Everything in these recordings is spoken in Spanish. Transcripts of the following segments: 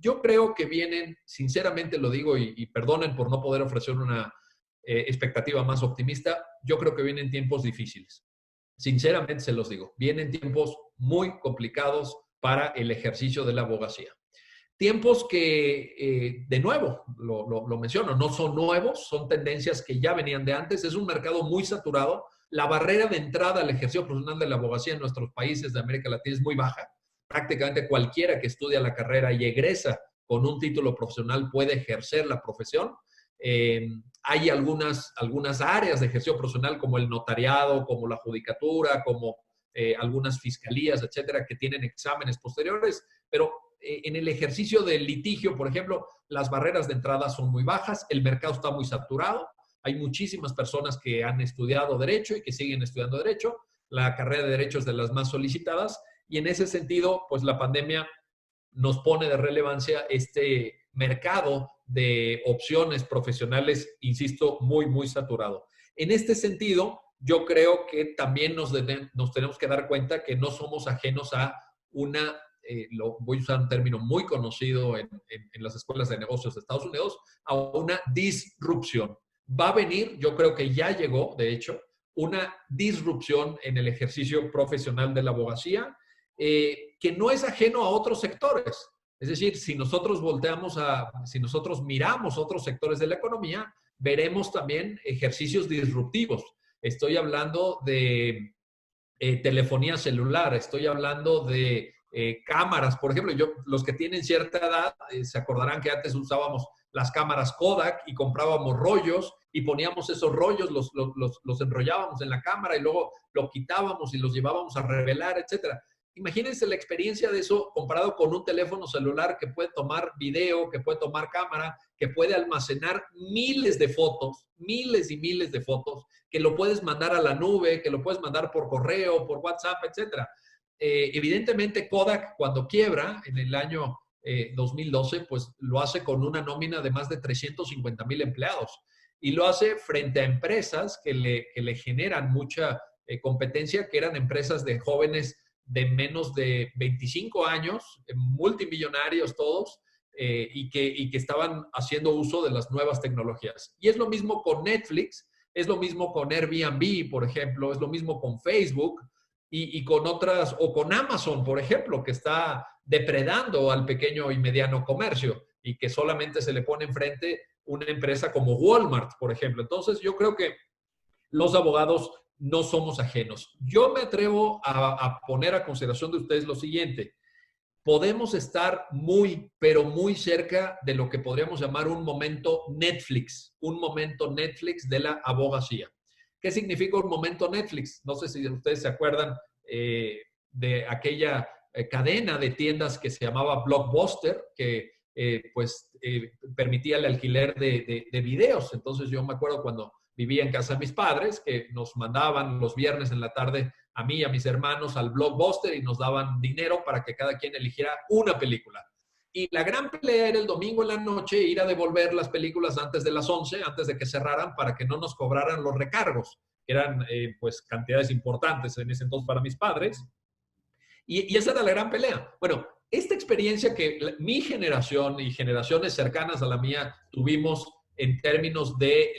yo creo que vienen, sinceramente lo digo, y perdonen por no poder ofrecer una expectativa más optimista, yo creo que vienen tiempos difíciles. Sinceramente se los digo, vienen tiempos muy complicados para el ejercicio de la abogacía. Tiempos que, de nuevo, lo menciono, no son nuevos, son tendencias que ya venían de antes. Es un mercado muy saturado. La barrera de entrada al ejercicio profesional de la abogacía en nuestros países de América Latina es muy baja. Prácticamente cualquiera que estudia la carrera y egresa con un título profesional puede ejercer la profesión. Hay algunas áreas de ejercicio profesional como el notariado, como la judicatura, como algunas fiscalías, etcétera, que tienen exámenes posteriores, pero en el ejercicio del litigio, por ejemplo, las barreras de entrada son muy bajas, el mercado está muy saturado, hay muchísimas personas que han estudiado Derecho y que siguen estudiando Derecho, la carrera de Derecho es de las más solicitadas, y en ese sentido, pues la pandemia nos pone de relevancia este mercado de opciones profesionales, insisto, muy, muy saturado. En este sentido, yo creo que también nos tenemos que dar cuenta que no somos ajenos a una, voy a usar un término muy conocido en las escuelas de negocios de Estados Unidos, a una disrupción. Va a venir, yo creo que ya llegó, de hecho, una disrupción en el ejercicio profesional de la abogacía, que no es ajeno a otros sectores. Es decir, si nosotros si nosotros miramos otros sectores de la economía, veremos también ejercicios disruptivos. Estoy hablando de telefonía celular, estoy hablando de cámaras, por ejemplo, los que tienen cierta edad se acordarán que antes usábamos las cámaras Kodak y comprábamos rollos y poníamos esos rollos, los enrollábamos en la cámara y luego lo quitábamos y los llevábamos a revelar, etcétera. Imagínense la experiencia de eso comparado con un teléfono celular que puede tomar video, que puede tomar cámara, que puede almacenar miles de fotos, miles y miles de fotos, que lo puedes mandar a la nube, que lo puedes mandar por correo, por WhatsApp, etcétera. Evidentemente, Kodak, cuando quiebra en el año 2012, pues lo hace con una nómina de más de 350,000 empleados y lo hace frente a empresas que le generan mucha competencia, que eran empresas de jóvenes de menos de 25 años, multimillonarios todos, y que estaban haciendo uso de las nuevas tecnologías. Y es lo mismo con Netflix, es lo mismo con Airbnb, por ejemplo, es lo mismo con Facebook y con otras, o con Amazon, por ejemplo, que está depredando al pequeño y mediano comercio y que solamente se le pone enfrente una empresa como Walmart, por ejemplo. Entonces, yo creo que los abogados no somos ajenos. Yo me atrevo a poner a consideración de ustedes lo siguiente. Podemos estar muy, pero muy cerca de lo que podríamos llamar un momento Netflix de la abogacía. ¿Qué significa un momento Netflix? No sé si ustedes se acuerdan de aquella cadena de tiendas que se llamaba Blockbuster, que permitía el alquiler de videos. Entonces yo me acuerdo cuando vivía en casa de mis padres, que nos mandaban los viernes en la tarde a mí y a mis hermanos al Blockbuster y nos daban dinero para que cada quien eligiera una película. Y la gran pelea era el domingo en la noche ir a devolver las películas antes de las 11, antes de que cerraran, para que no nos cobraran los recargos, que eran pues cantidades importantes en ese entonces para mis padres. Y esa era la gran pelea. Bueno, esta experiencia que mi generación y generaciones cercanas a la mía tuvimos en términos de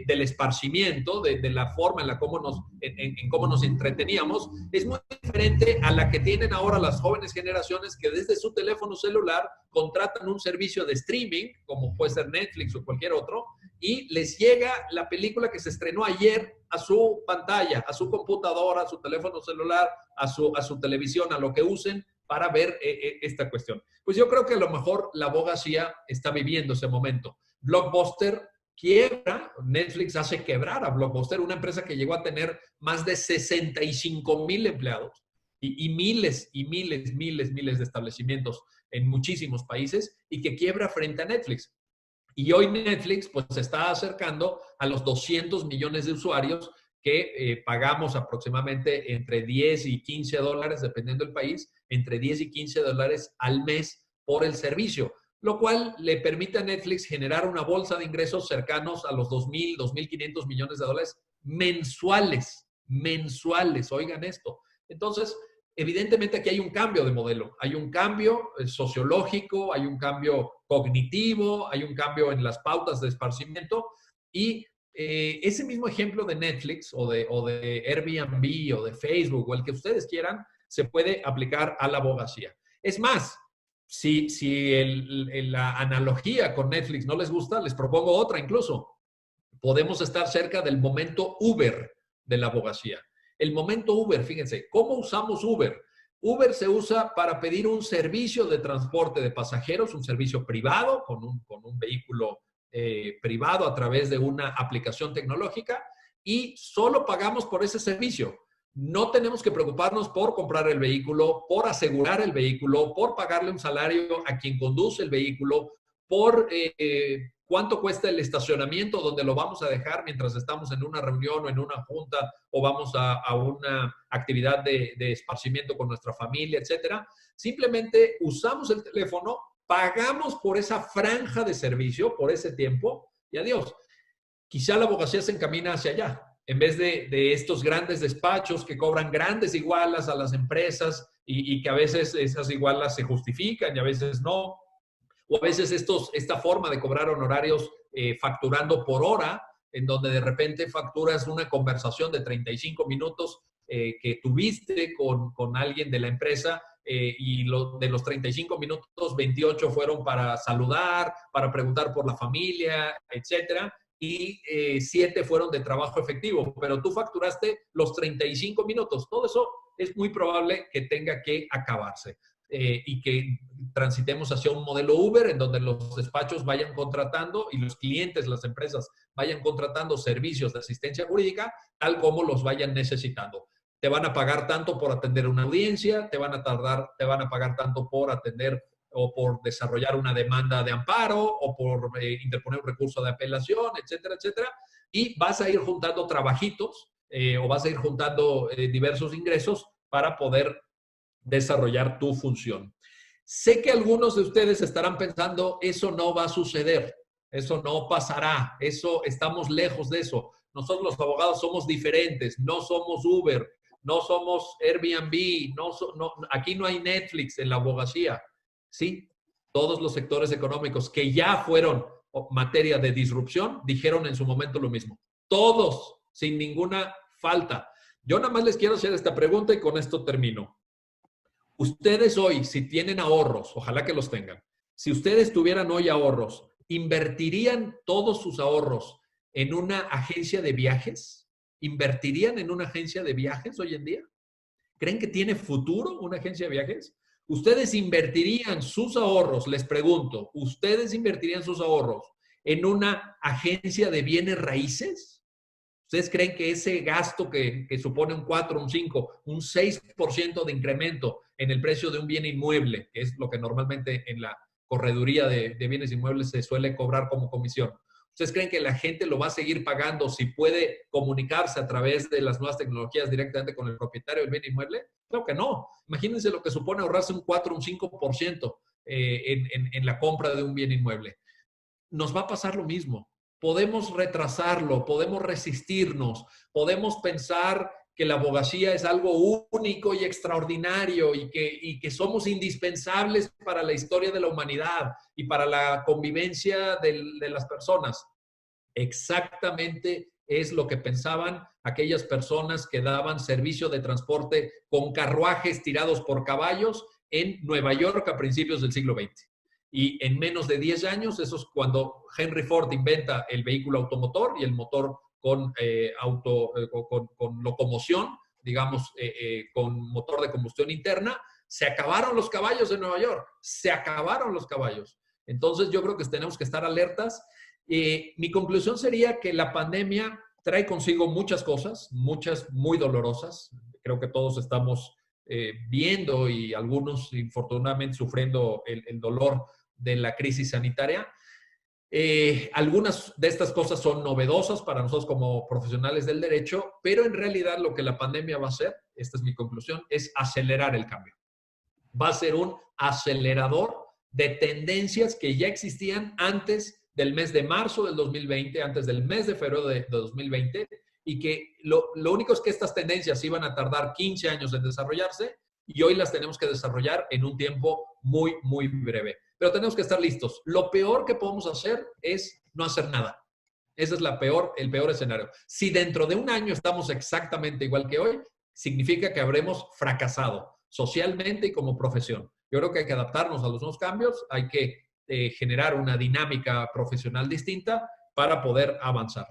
del esparcimiento, de la forma en cómo nos entreteníamos, es muy diferente a la que tienen ahora las jóvenes generaciones que desde su teléfono celular contratan un servicio de streaming, como puede ser Netflix o cualquier otro, y les llega la película que se estrenó ayer a su pantalla, a su computadora, a su teléfono celular, a su televisión, a lo que usen para ver esta cuestión. Pues yo creo que a lo mejor la abogacía está viviendo ese momento. Blockbuster quiebra, Netflix hace quebrar a Blockbuster, una empresa que llegó a tener más de 65,000 empleados y miles de establecimientos en muchísimos países y que quiebra frente a Netflix. Y hoy Netflix pues se está acercando a los 200 millones de usuarios que pagamos aproximadamente entre 10 y 15 dólares, dependiendo del país, entre 10 y 15 dólares al mes por el servicio, lo cual le permite a Netflix generar una bolsa de ingresos cercanos a los 2,000, 2,500 millones de dólares mensuales, oigan esto. Entonces, Evidentemente aquí hay un cambio de modelo, hay un cambio sociológico, hay un cambio cognitivo, hay un cambio en las pautas de esparcimiento y ese mismo ejemplo de Netflix o de Airbnb o de Facebook o el que ustedes quieran, se puede aplicar a la abogacía. Es más, si la analogía con Netflix no les gusta, les propongo otra incluso. Podemos estar cerca del momento Uber de la abogacía. El momento Uber, fíjense, ¿cómo usamos Uber? Uber se usa para pedir un servicio de transporte de pasajeros, un servicio privado con un vehículo privado a través de una aplicación tecnológica y solo pagamos por ese servicio. No tenemos que preocuparnos por comprar el vehículo, por asegurar el vehículo, por pagarle un salario a quien conduce el vehículo, por cuánto cuesta el estacionamiento donde lo vamos a dejar mientras estamos en una reunión o en una junta o vamos a una actividad de esparcimiento con nuestra familia, etcétera. Simplemente usamos el teléfono, pagamos por esa franja de servicio, por ese tiempo y adiós. Quizá la abogacía se encamina hacia allá. En vez de estos grandes despachos que cobran grandes igualas a las empresas y que a veces esas igualas se justifican y a veces no, o a veces esta forma de cobrar honorarios facturando por hora, en donde de repente facturas una conversación de 35 minutos que tuviste con alguien de la empresa y de los 35 minutos, 28 fueron para saludar, para preguntar por la familia, etcétera, y 7 fueron de trabajo efectivo, pero tú facturaste los 35 minutos. Todo eso es muy probable que tenga que acabarse. Y que transitemos hacia un modelo Uber en donde los despachos vayan contratando y los clientes, las empresas, vayan contratando servicios de asistencia jurídica tal como los vayan necesitando. Te van a pagar tanto por atender una audiencia, te van a pagar tanto por atender o por desarrollar una demanda de amparo o por interponer un recurso de apelación, etcétera, etcétera. Y vas a ir juntando trabajitos o vas a ir juntando diversos ingresos para poder desarrollar tu función. Sé que algunos de ustedes estarán pensando, eso no va a suceder, eso no pasará, eso estamos lejos de eso. Nosotros los abogados somos diferentes, no somos Uber, no somos Airbnb, aquí no hay Netflix en la abogacía. Sí, todos los sectores económicos que ya fueron materia de disrupción dijeron en su momento lo mismo. Todos, sin ninguna falta. Yo nada más les quiero hacer esta pregunta y con esto termino. Ustedes hoy, si tienen ahorros, ojalá que los tengan, si ustedes tuvieran hoy ahorros, ¿invertirían todos sus ahorros en una agencia de viajes? ¿Invertirían en una agencia de viajes hoy en día? ¿Creen que tiene futuro una agencia de viajes? ¿Ustedes invertirían sus ahorros, les pregunto, ¿ustedes invertirían sus ahorros en una agencia de bienes raíces? ¿Ustedes creen que ese gasto que supone un 4, un 5, un 6% de incremento en el precio de un bien inmueble, que es lo que normalmente en la correduría de bienes inmuebles se suele cobrar como comisión, ¿ustedes creen que la gente lo va a seguir pagando si puede comunicarse a través de las nuevas tecnologías directamente con el propietario del bien inmueble? Claro que no. Imagínense lo que supone ahorrarse un 4, un 5% en la compra de un bien inmueble. Nos va a pasar lo mismo. Podemos retrasarlo, podemos resistirnos, podemos pensar que la abogacía es algo único y extraordinario y que somos indispensables para la historia de la humanidad y para la convivencia de las personas. Exactamente es lo que pensaban aquellas personas que daban servicio de transporte con carruajes tirados por caballos en Nueva York a principios del siglo XX. Y en menos de 10 años, eso es cuando Henry Ford inventa el vehículo automotor y el motor con locomoción, digamos, con motor de combustión interna. Se acabaron los caballos en Nueva York, se acabaron los caballos. Entonces yo creo que tenemos que estar alertas. Mi conclusión sería que la pandemia trae consigo muchas cosas, muchas muy dolorosas. Creo que todos estamos viendo y algunos infortunadamente sufriendo el dolor de la crisis sanitaria. Algunas de estas cosas son novedosas para nosotros como profesionales del derecho, pero en realidad lo que la pandemia va a hacer, esta es mi conclusión, es acelerar el cambio. Va a ser un acelerador de tendencias que ya existían antes del mes de marzo del 2020, antes del mes de febrero de 2020, y que lo único es que estas tendencias iban a tardar 15 años en desarrollarse, y hoy las tenemos que desarrollar en un tiempo muy, muy breve. Pero tenemos que estar listos. Lo peor que podemos hacer es no hacer nada. Ese es el peor escenario. Si dentro de un año estamos exactamente igual que hoy, significa que habremos fracasado socialmente y como profesión. Yo creo que hay que adaptarnos a los nuevos cambios, hay que generar una dinámica profesional distinta para poder avanzar.